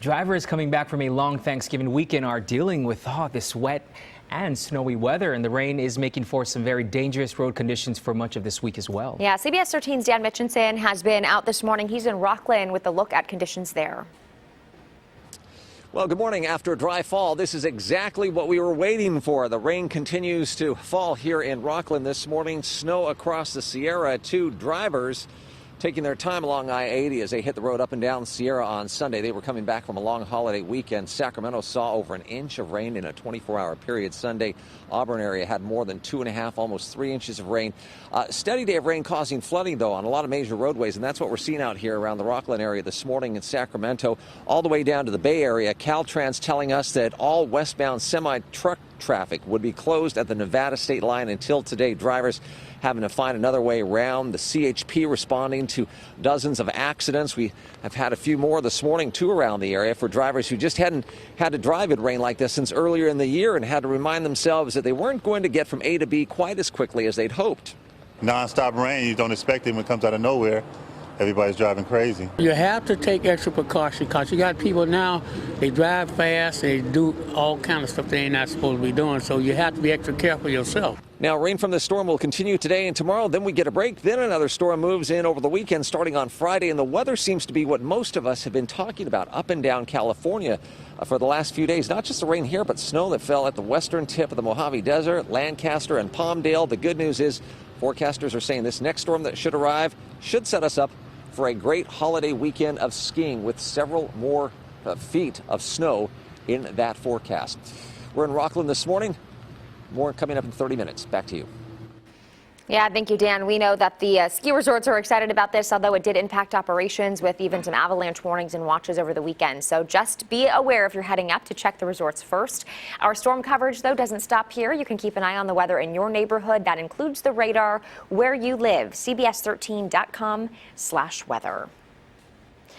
Drivers coming back from a long Thanksgiving weekend are dealing with this wet and snowy weather, and the rain is making for some very dangerous road conditions for much of this week as well. Yeah, CBS 13's Dan Mitchinson has been out this morning. He's in Rockland with a look at conditions there. Well, good morning. After a dry fall, this is exactly what we were waiting for. The rain continues to fall here in Rockland this morning. Snow across the Sierra. Two drivers taking their time along I-80 as they hit the road up and down Sierra on Sunday. They were coming back from a long holiday weekend. Sacramento saw over an inch of rain in a 24-hour period Sunday. Auburn area had more than 2.5, almost 3 inches of rain. Steady day of rain causing flooding, though, on a lot of major roadways, and that's what we're seeing out here around the Rockland area this morning in Sacramento, all the way down to the Bay Area. Caltrans telling us that all westbound semi-truck traffic would be closed at the Nevada state line until today. Drivers having to find another way around. The CHP responding to dozens of accidents. We have had a few more this morning, too, around the area for drivers who just hadn't had to drive in rain like this since earlier in the year and had to remind themselves that they weren't going to get from A to B quite as quickly as they'd hoped. Non-stop rain, you don't expect it when it comes out of nowhere. Everybody's driving crazy. You have to take extra precaution because you got people now, they drive fast, they do all kind of stuff they ain't not supposed to be doing, so you have to be extra careful yourself. Now, rain from this storm will continue today and tomorrow. Then we get a break. Then another storm moves in over the weekend starting on Friday. And the weather seems to be what most of us have been talking about up and down California for the last few days. Not just the rain here, but snow that fell at the western tip of the Mojave Desert, Lancaster, and Palmdale. The good news is forecasters are saying this next storm that should arrive should set us up for a great holiday weekend of skiing with several more feet of snow in that forecast. We're in Rockland this morning. More coming up in 30 minutes. Back to you. Yeah, thank you, Dan. We know that the ski resorts are excited about this, although it did impact operations with even some avalanche warnings and watches over the weekend. So just be aware if you're heading up to check the resorts first. Our storm coverage, though, doesn't stop here. You can keep an eye on the weather in your neighborhood. That includes the radar where you live. CBS13.com/weather.